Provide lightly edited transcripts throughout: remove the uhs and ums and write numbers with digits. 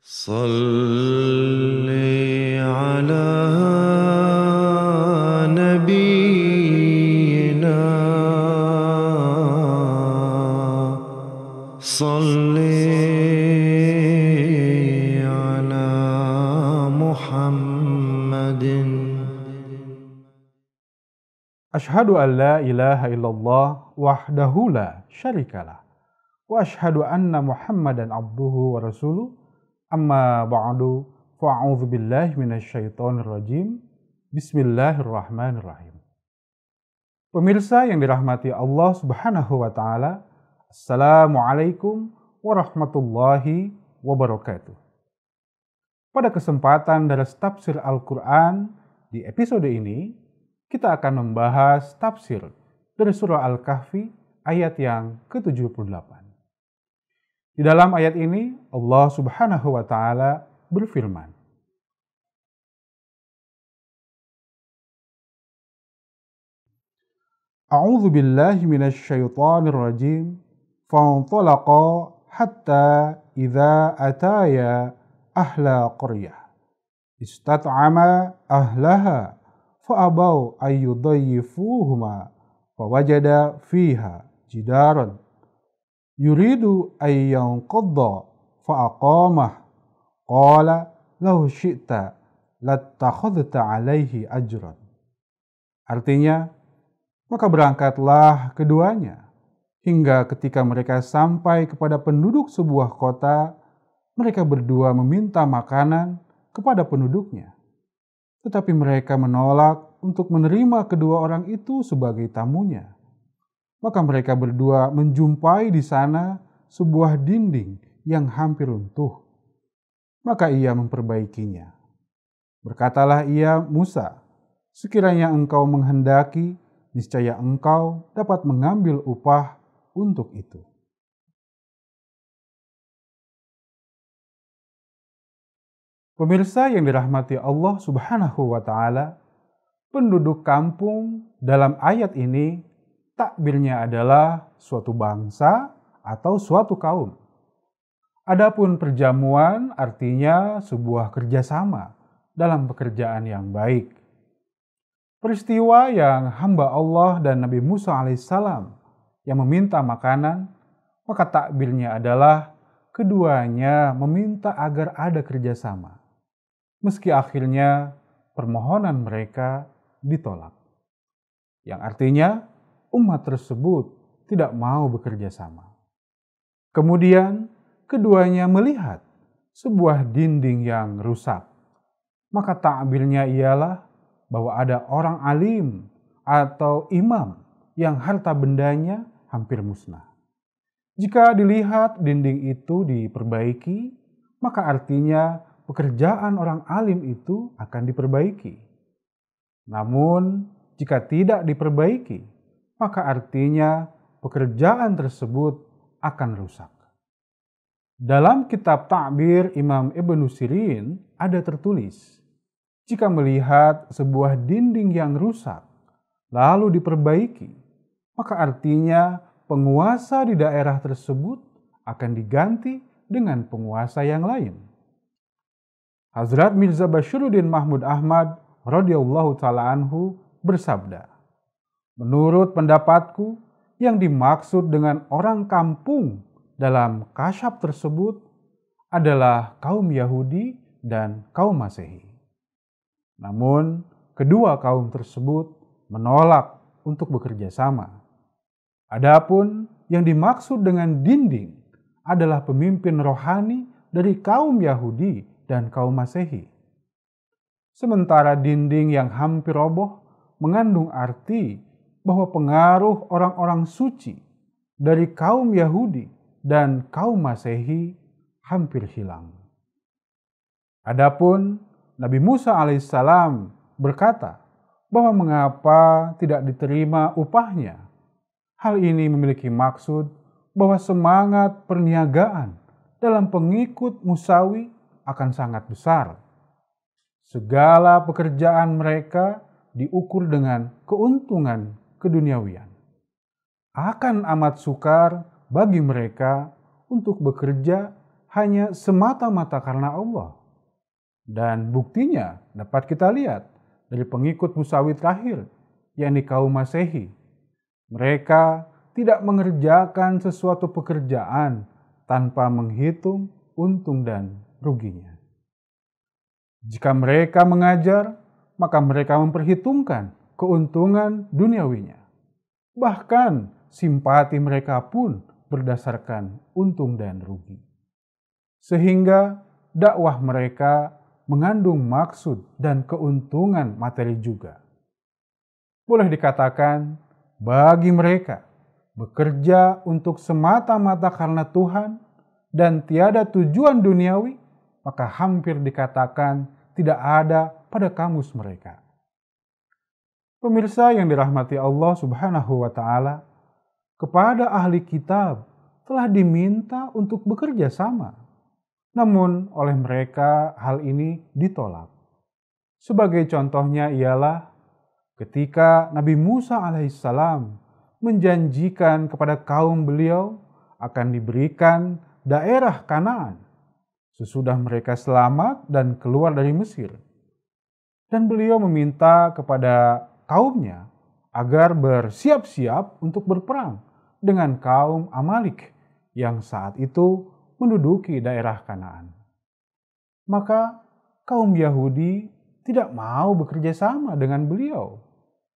صل على نبينا صل على محمد. Asyhadu an la ilaha illallah wahdahu la syarikalah wa asyhadu anna Muhammadan abduhu wa rasuluh. Amma ba'du, fa'udzu billahi minasyaitonir rajim. Bismillahirrahmanirrahim. Pemirsa yang dirahmati Allah Subhanahu wa taala, Assalamualaikum warahmatullahi wabarakatuh. Pada kesempatan daras tafsir Al-Qur'an di episode ini, kita akan membahas tafsir dari surah Al-Kahfi ayat yang ke-78. Di dalam ayat ini, Allah Subhanahu wa taala berfirman, A'udzu billahi minasyaitonir rajim. Fantalaqa hatta idza ataya ahla qaryah istat'ama ahlaha fa'abau ayyudayyifuhuma fawajada fiha jidaran yuridu ayyanqadda fa'aqamah qala law syi'ta lattakhadhta alaihi ajran. Artinya, maka berangkatlah keduanya hingga ketika mereka sampai kepada penduduk sebuah kota, mereka berdua meminta makanan kepada penduduknya. Tetapi mereka menolak untuk menerima kedua orang itu sebagai tamunya. Maka mereka berdua menjumpai di sana sebuah dinding yang hampir runtuh. Maka ia memperbaikinya. Berkatalah ia, Musa, sekiranya engkau menghendaki, niscaya engkau dapat mengambil upah untuk itu. Pemirsa yang dirahmati Allah Subhanahu wa taala, penduduk kampung dalam ayat ini takbirnya adalah suatu bangsa atau suatu kaum. Adapun perjamuan artinya sebuah kerjasama dalam pekerjaan yang baik. Peristiwa yang hamba Allah dan Nabi Musa alaihissalam yang meminta makanan, maka takbirnya adalah keduanya meminta agar ada kerjasama. Meski akhirnya permohonan mereka ditolak. Yang artinya umat tersebut tidak mau bekerja sama. Kemudian keduanya melihat sebuah dinding yang rusak. Maka takbirnya ialah bahwa ada orang alim atau imam yang harta bendanya hampir musnah. Jika dilihat dinding itu diperbaiki, maka artinya pekerjaan orang alim itu akan diperbaiki. Namun, jika tidak diperbaiki, maka artinya pekerjaan tersebut akan rusak. Dalam kitab Ta'bir Imam Ibnu Sirin ada tertulis, jika melihat sebuah dinding yang rusak, lalu diperbaiki, maka artinya penguasa di daerah tersebut akan diganti dengan penguasa yang lain. Hazrat Mirza Bashiruddin Mahmud Ahmad radhiyallahu ta'ala anhu bersabda, menurut pendapatku, yang dimaksud dengan orang kampung dalam kasyaf tersebut adalah kaum Yahudi dan kaum Masehi. Namun, kedua kaum tersebut menolak untuk bekerja sama. Adapun yang dimaksud dengan dinding adalah pemimpin rohani dari kaum Yahudi dan kaum Masehi. Sementara dinding yang hampir roboh mengandung arti bahwa pengaruh orang-orang suci dari kaum Yahudi dan kaum Masehi hampir hilang. Adapun Nabi Musa alaihissalam berkata bahwa mengapa tidak diterima upahnya. Hal ini memiliki maksud bahwa semangat perniagaan dalam pengikut Musawi akan sangat besar. Segala pekerjaan mereka diukur dengan keuntungan keduniawian. Akan amat sukar bagi mereka untuk bekerja hanya semata-mata karena Allah. Dan buktinya dapat kita lihat dari pengikut Musawi terakhir, yakni kaum Masehi. Mereka tidak mengerjakan sesuatu pekerjaan tanpa menghitung untung dan ruginya. Jika mereka mengajar, maka mereka memperhitungkan keuntungan duniawinya. Bahkan simpati mereka pun berdasarkan untung dan rugi. Sehingga dakwah mereka mengandung maksud dan keuntungan materi juga. Boleh dikatakan, bagi mereka bekerja untuk semata-mata karena Tuhan dan tiada tujuan duniawi, maka hampir dikatakan tidak ada pada kamus mereka. Pemirsa yang dirahmati Allah Subhanahu wa Ta'ala, kepada ahli kitab telah diminta untuk bekerja sama. Namun oleh mereka hal ini ditolak. Sebagai contohnya ialah ketika Nabi Musa alaihissalam menjanjikan kepada kaum beliau akan diberikan daerah Kanaan sesudah mereka selamat dan keluar dari Mesir. Dan beliau meminta kepada kaumnya agar bersiap-siap untuk berperang dengan kaum Amalik yang saat itu menduduki daerah Kanaan. Maka kaum Yahudi tidak mau bekerja sama dengan beliau.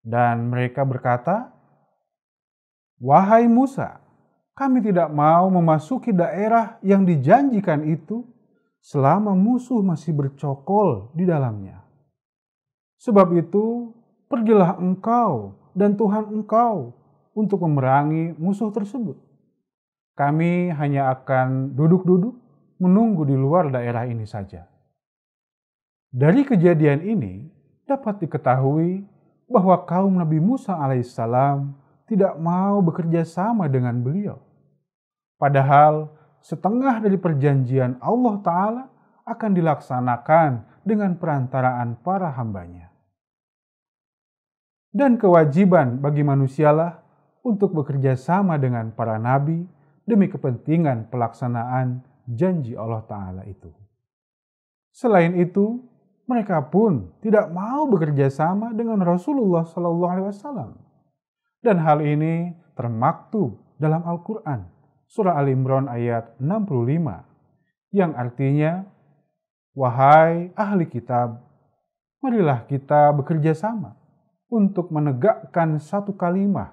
Dan mereka berkata, "Wahai Musa, kami tidak mau memasuki daerah yang dijanjikan itu selama musuh masih bercokol di dalamnya. Sebab itu, pergilah engkau dan Tuhan engkau untuk memerangi musuh tersebut. Kami hanya akan duduk-duduk menunggu di luar daerah ini saja." Dari kejadian ini dapat diketahui bahwa kaum Nabi Musa alaihissalam tidak mau bekerja sama dengan beliau. Padahal setengah dari perjanjian Allah Ta'ala akan dilaksanakan dengan perantaraan para hambanya. Dan kewajiban bagi manusialah untuk bekerja sama dengan para nabi demi kepentingan pelaksanaan janji Allah Ta'ala itu. Selain itu, mereka pun tidak mau bekerja sama dengan Rasulullah SAW. Dan hal ini termaktub dalam Al-Quran, surah Al-Imran ayat 65, yang artinya, "Wahai ahli kitab, marilah kita bekerja sama untuk menegakkan satu kalimat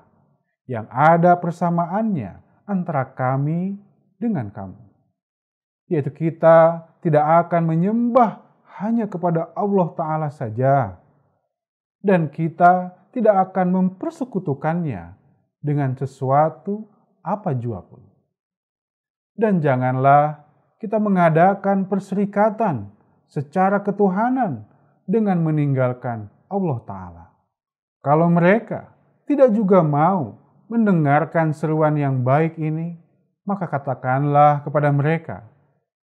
yang ada persamaannya antara kami dengan kamu. Yaitu kita tidak akan menyembah hanya kepada Allah Ta'ala saja. Dan kita tidak akan mempersekutukannya dengan sesuatu apa jua pun. Dan janganlah kita mengadakan perserikatan secara ketuhanan dengan meninggalkan Allah Ta'ala. Kalau mereka tidak juga mau mendengarkan seruan yang baik ini, maka katakanlah kepada mereka,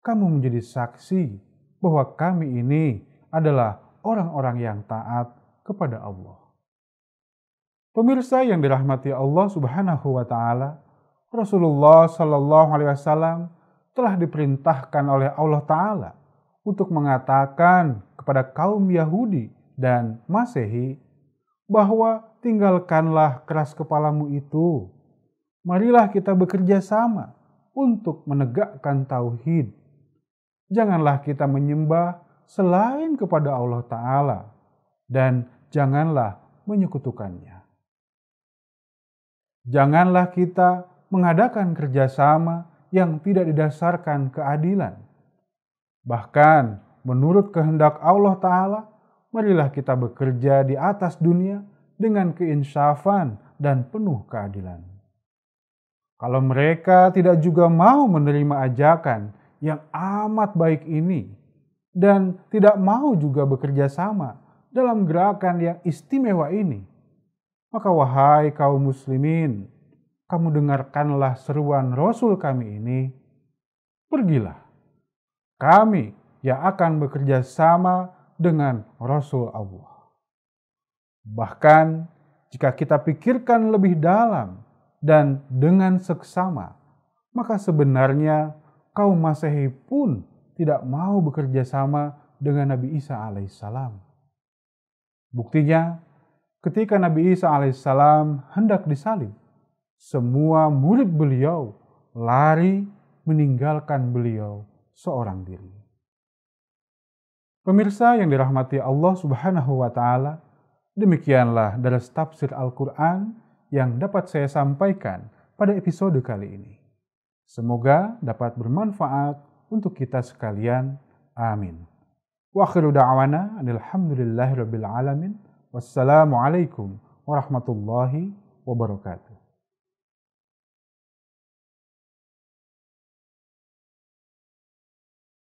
kamu menjadi saksi bahwa kami ini adalah orang-orang yang taat kepada Allah. Pemirsa yang dirahmati Allah Subhanahu wa Ta'ala, Rasulullah Sallallahu Alaihi Wasallam telah diperintahkan oleh Allah Ta'ala untuk mengatakan kepada kaum Yahudi dan Masehi bahwa tinggalkanlah keras kepalamu itu. Marilah kita bekerja sama untuk menegakkan tauhid. Janganlah kita menyembah selain kepada Allah Ta'ala dan janganlah menyekutukannya. Janganlah kita mengadakan kerjasama yang tidak didasarkan keadilan. Bahkan menurut kehendak Allah Ta'ala, marilah kita bekerja di atas dunia dengan keinsafan dan penuh keadilan. Kalau mereka tidak juga mau menerima ajakan yang amat baik ini dan tidak mau juga bekerja sama dalam gerakan yang istimewa ini, maka wahai kaum muslimin, kamu dengarkanlah seruan Rasul kami ini, pergilah, kami yang akan bekerja sama dengan Rasul Allah. Bahkan jika kita pikirkan lebih dalam dan dengan seksama, maka sebenarnya kaum Masehi pun tidak mau bekerja sama dengan Nabi Isa alaihissalam. Buktinya, ketika Nabi Isa alaihissalam hendak disalib, semua murid beliau lari meninggalkan beliau seorang diri. Pemirsa yang dirahmati Allah Subhanahu wa Ta'ala, demikianlah daras tafsir Al-Quran yang dapat saya sampaikan pada episode kali ini. Semoga dapat bermanfaat untuk kita sekalian. Amin. Wa akhiru da'wana alhamdulillahirabbil alamin. Wassalamualaikum warahmatullahi wabarakatuh.